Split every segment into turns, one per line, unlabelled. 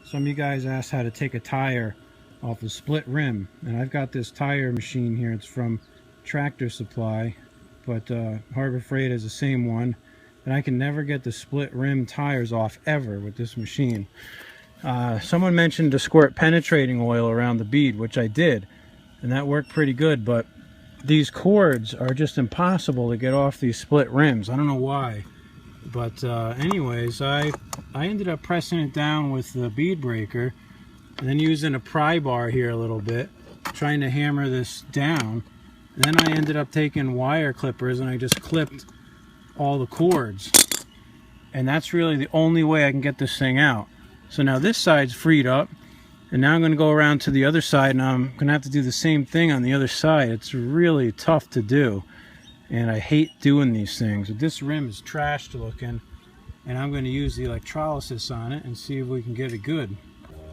Some of you guys asked how to take a tire off a split rim, and I've got this tire machine here. It's from Tractor Supply, but Harbor Freight is the same one, and I can never get the split rim tires off ever with this machine. Someone mentioned to squirt penetrating oil around the bead, which I did, and that worked pretty good, but these cords are just impossible to get off these split rims. I don't know why. But anyways, I ended up pressing it down with the bead breaker and then using a pry bar here a little bit, trying to hammer this down. And then I ended up taking wire clippers and I just clipped all the cords. And that's really the only way I can get this thing out. So now this side's freed up, and now I'm going to go around to the other side, and I'm going to have to do the same thing on the other side. It's really tough to do. And I hate doing these things. But this rim is trashed looking, and I'm going to use the electrolysis on it and see if we can get it good.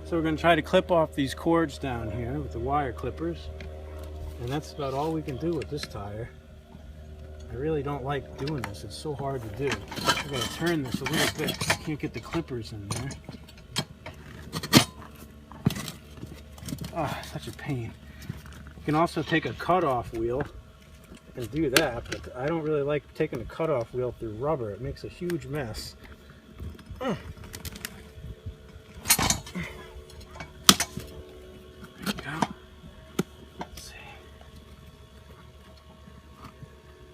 So we're going to try to clip off these cords down here with the wire clippers, and that's about all we can do with this tire. I really don't like doing this. It's so hard to do. I'm going to turn this a little bit. I can't get the clippers in there. Ah, such a pain. You can also take a cutoff wheel and do that, but I don't really like taking the cutoff wheel through rubber. It makes a huge mess. There we go. Let's see.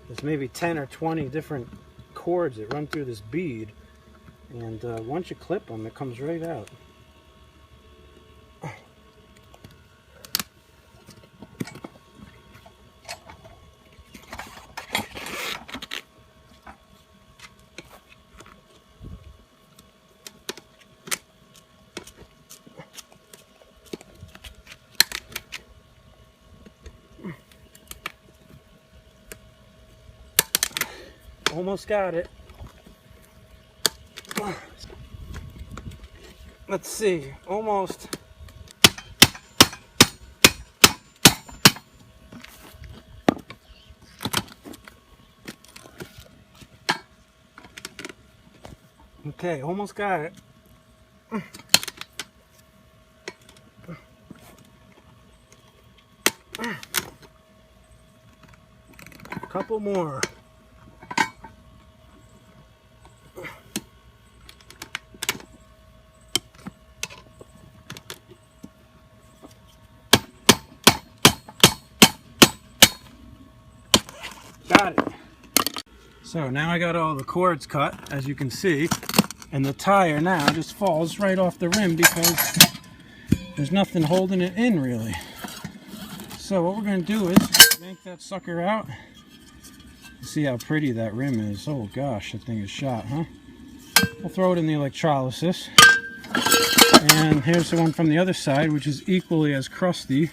There's maybe 10 or 20 different cords that run through this bead, and once you clip them, it comes right out. Almost got it. Let's see, almost. Okay, almost got it. A couple more. Got it. So now I got all the cords cut, as you can see, and the tire now just falls right off the rim because there's nothing holding it in really. So what we're going to do is yank that sucker out. See how pretty that rim is. Oh gosh, that thing is shot, huh? We'll throw it in the electrolysis. And here's the one from the other side, which is equally as crusty.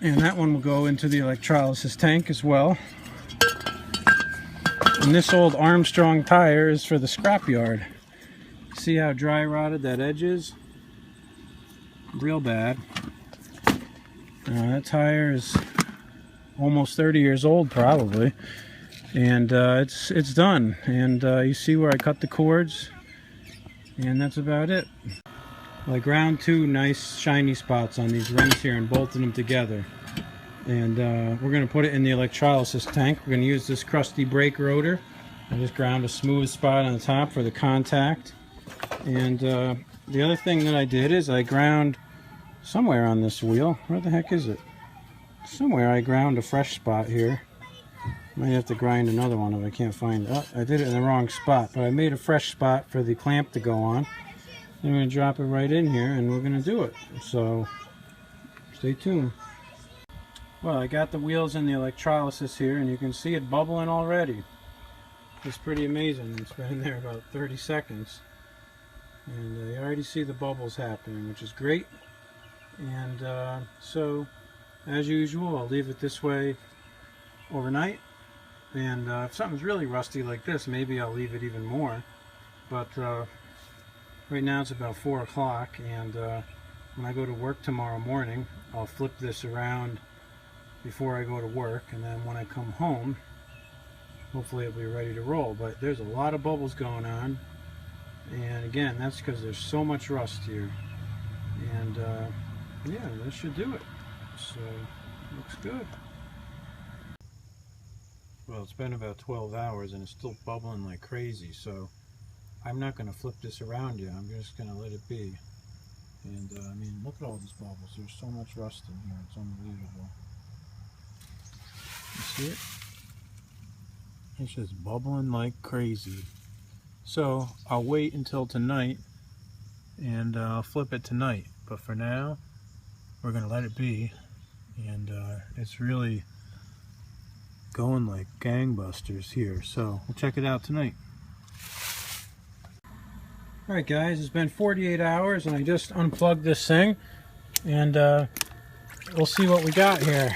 And that one will go into the electrolysis tank as well. And this old Armstrong tire is for the scrapyard. See how dry rotted that edge is? Real bad. That tire is almost 30 years old probably. And it's done. And you see where I cut the cords. And that's about it. I ground two nice shiny spots on these rims here and bolted them together. And we're going to put it in the electrolysis tank. We're going to use this crusty brake rotor. I just ground a smooth spot on the top for the contact. And the other thing that I did is I ground somewhere on this wheel. Where the heck is it? Somewhere I ground a fresh spot here. Might have to grind another one if I can't find it. Oh, I did it in the wrong spot, but I made a fresh spot for the clamp to go on. I'm going to drop it right in here and we're going to do it. So stay tuned. Well, I got the wheels in the electrolysis here and you can see it bubbling already. It's pretty amazing. It's been in there about 30 seconds. And you already see the bubbles happening, which is great. And so, as usual, I'll leave it this way overnight. And if something's really rusty like this, maybe I'll leave it even more. But right now it's about 4 o'clock, and when I go to work tomorrow morning, I'll flip this around before I go to work, and then when I come home, hopefully it'll be ready to roll. But there's a lot of bubbles going on, And again, that's because there's so much rust here. And yeah, this should do it. So, looks good. Well, it's been about 12 hours and it's still bubbling like crazy, so I'm not going to flip this around yet. I'm just going to let it be. And I mean, look at all these bubbles. There's so much rust in here. It's unbelievable. You see it? It's just bubbling like crazy. So I'll wait until tonight and I'll flip it tonight. But for now, we're going to let it be. And it's really going like gangbusters here. So we'll check it out tonight. Alright guys, it's been 48 hours and I just unplugged this thing. And we'll see what we got here.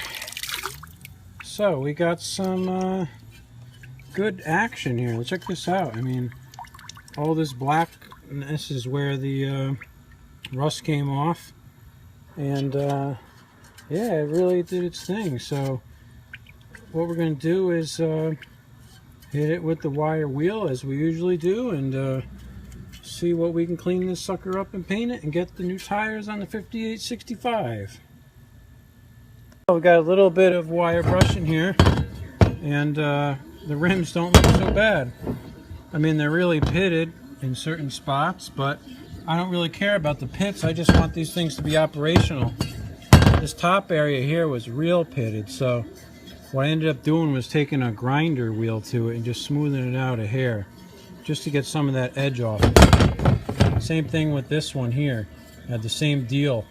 So we got some good action here. Check this out. I mean, all this black, and this is where the rust came off. And yeah, it really did its thing. So what we're going to do is hit it with the wire wheel as we usually do, and see what we can clean this sucker up and paint it and get the new tires on the 5865. We got a little bit of wire brushing here, and the rims don't look so bad. I mean, they're really pitted in certain spots, but I don't really care about the pits. I just want these things to be operational. This top area here was real pitted, so what I ended up doing was taking a grinder wheel to it and just smoothing it out a hair, just to get some of that edge off. Same thing with this one here. I had the same deal.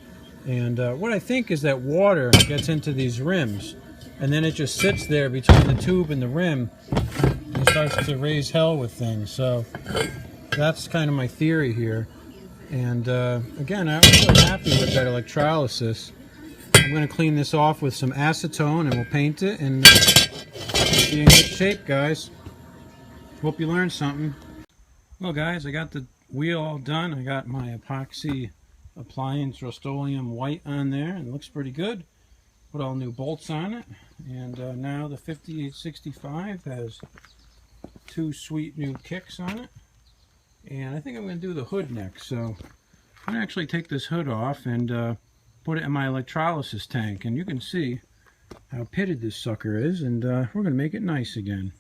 And what I think is that water gets into these rims, and then it just sits there between the tube and the rim and starts to raise hell with things. So that's kind of my theory here. And again, I'm really happy with that electrolysis. I'm going to clean this off with some acetone and we'll paint it and be in good shape, guys. Hope you learned something. Well guys, I got the wheel all done. I got my epoxy appliance Rust-Oleum white on there, and it looks pretty good. Put all new bolts on it, and now the 5865 has two sweet new kicks on it. And I think I'm going to do the hood next. So I'm going to actually take this hood off and put it in my electrolysis tank, and you can see how pitted this sucker is, and we're going to make it nice again.